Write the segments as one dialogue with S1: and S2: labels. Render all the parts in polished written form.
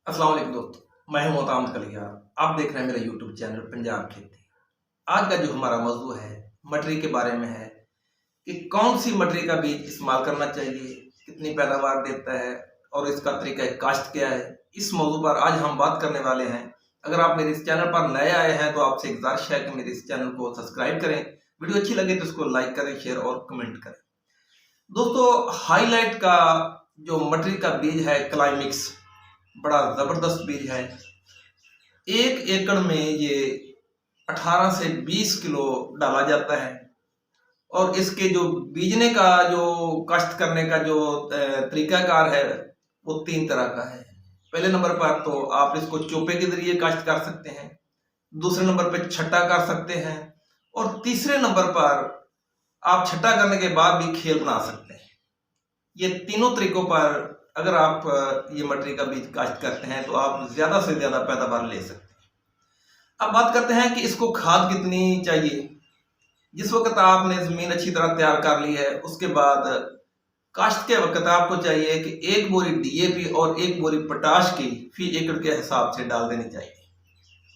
S1: अस्सलाम वालेकुम दोस्तों, मैं हूं मोहताम कलिया। आप देख रहे हैं मेरा यूट्यूब चैनल पंजाब खेती। आज का जो हमारा मौजू है मटरी के बारे में है कि कौन सी मटरी का बीज इस्तेमाल करना चाहिए, कितनी पैदावार देता है और इसका तरीका काश्त क्या है। इस मौजू पर आज हम बात करने वाले हैं। अगर आप मेरे इस चैनल पर नए आए हैं तो आपसे गुजारिश है कि मेरे इस चैनल को सब्सक्राइब करें, वीडियो अच्छी लगे तो इसको लाइक करें, शेयर और कमेंट करें। दोस्तों, हाईलाइट का जो मटरी का बीज है क्लाइमिक्स, बड़ा ज़बरदस्त बीज है। 1 एकड़ में ये 18 से 20 किलो डाला जाता है और इसके जो बीजने का जो काश्त करने का जो तरीकाकार है वो 3 तरह का है। पहले नंबर पर तो आप इसको चोपे के जरिए काश्त कर सकते हैं, दूसरे नंबर पर छट्टा कर सकते हैं और तीसरे नंबर पर आप छट्टा करने के बाद भी खेल बना सकते हैं। ये तीनों तरीकों पर अगर आप ये मटरी का बीज काश्त करते हैं तो आप ज्यादा से ज्यादा पैदावार ले सकते हैं। अब बात करते हैं कि इसको खाद कितनी चाहिए। जिस वक्त आपने जमीन अच्छी तरह तैयार कर ली है उसके बाद काश्त के वक्त आपको चाहिए कि 1 बोरी डीएपी और 1 बोरी पोटाश की फी एकड़ के हिसाब से डाल देनी चाहिए।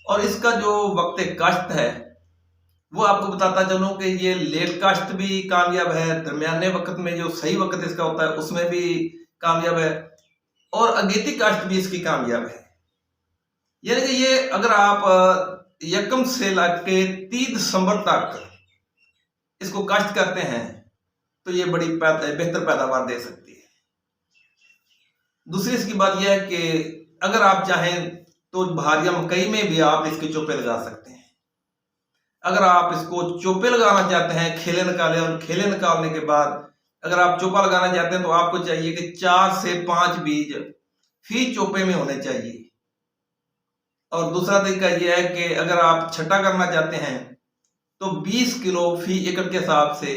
S1: और इसका जो वक्त काश्त है वो आपको बताता चलूं कि ये लेट काश्त भी कामयाब है, दरमियाने वक्त में जो सही वक्त इसका होता है उसमें भी कामयाब है और अगेती काश्त भी इसकी कामयाब है। यानी कि ये अगर आप 1 से लेके 30 दिसंबर तक इसको काश्त करते हैं तो ये बड़ी बेहतर पैदावार दे सकती है। दूसरी इसकी बात यह है कि अगर आप चाहें तो भारिया मकई में भी आप इसके चोपे लगा सकते हैं। अगर आप इसको चोपे लगाना चाहते हैं, खेले निकाले और खेले निकालने के बाद अगर आप चोपा लगाना चाहते हैं तो आपको चाहिए कि 4 से 5 बीज फी चोपे में होने चाहिए। और दूसरा तरीका यह है कि अगर आप छट्टा करना चाहते हैं तो 20 किलो फी एकड़ के हिसाब से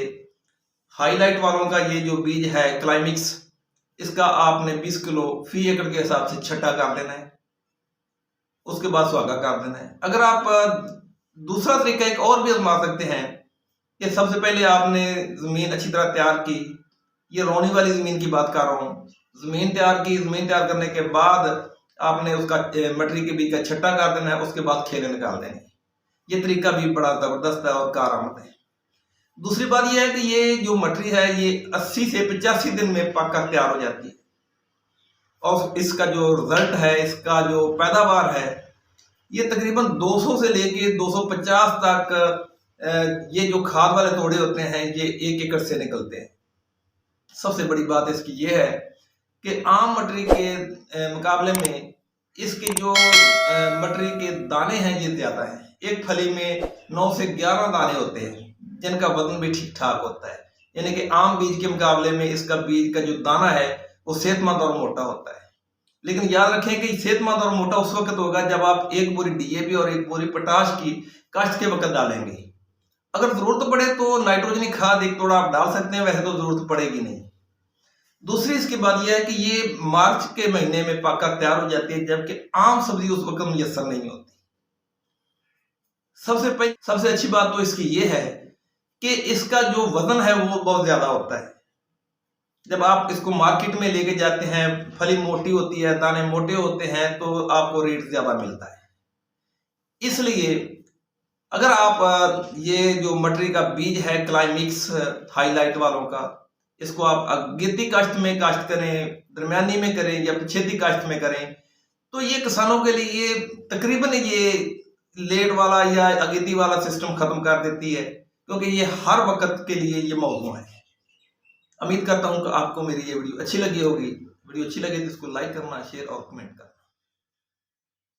S1: हाईलाइट वालों का ये जो बीज है क्लाइमिक्स, इसका आपने 20 किलो फी एकड़ के हिसाब से छट्टा कर देना है, उसके बाद सुहागा कर देना है। अगर आप दूसरा तरीका एक और भी आजमा सकते हैं कि सबसे पहले आपने जमीन अच्छी तरह तैयार की, ये रोनी वाली जमीन की बात कर रहा हूँ। जमीन तैयार की, जमीन तैयार करने के बाद आपने उसका मटरी के बीज का छट्टा कर देना है, उसके बाद खेले निकाल देने। ये तरीका भी बड़ा जबरदस्त है और कारआमद है। दूसरी बात यह है कि ये जो मटरी है ये 80 से 85 दिन में पककर तैयार हो जाती है और इसका जो रिजल्ट है, इसका जो पैदावार है, ये तकरीबन 200 से लेके 250 तक ये जो खाद वाले तोड़े होते हैं ये 1 एकड़ से निकलते हैं। सबसे बड़ी बात इसकी ये है कि आम मटरी के मुकाबले में इसके जो मटरी के दाने हैं ये ज्यादा हैं। एक फली में 9 से 11 दाने होते हैं जिनका वजन भी ठीक ठाक होता है। यानी कि आम बीज के मुकाबले में इसका बीज का जो दाना है वो सेहतमंद और मोटा होता है। लेकिन याद रखें कि सेहतमंद और मोटा उस वक्त होगा जब आप 1 बोरी डीएपी और 1 बोरी पोटाश की काश्त के वक्त डालेंगे। अगर जरूरत पड़े तो नाइट्रोजनी खाद 1 तोड़ा आप डाल सकते हैं, वैसे तो जरूरत पड़ेगी नहीं। दूसरी इसकी बात यह है कि ये मार्च के महीने में पककर तैयार हो जाती है, जबकि आम सब्जी उस वक्त मुयस्सर नहीं होती। सबसे अच्छी बात तो इसकी ये है कि इसका जो वजन है वो बहुत ज्यादा होता है। जब आप इसको मार्केट में लेके जाते हैं, फली मोटी होती है, दाने मोटे होते हैं तो आपको रेट ज्यादा मिलता है। इसलिए अगर आप ये जो मटरी का बीज है क्लाइमिक्स हाईलाइट वालों का, इसको आप अगेती काश्त में काश्त करें, दरमियानी में करें या पिछेती काश्त में करें तो ये किसानों के लिए तकरीबन ये लेट वाला या अगेती वाला सिस्टम खत्म कर देती है, क्योंकि ये हर वक्त के लिए ये मौजू है। उम्मीद करता हूं कि आपको मेरी ये वीडियो अच्छी लगी होगी। वीडियो अच्छी लगे तो इसको लाइक करना, शेयर और कमेंट करना।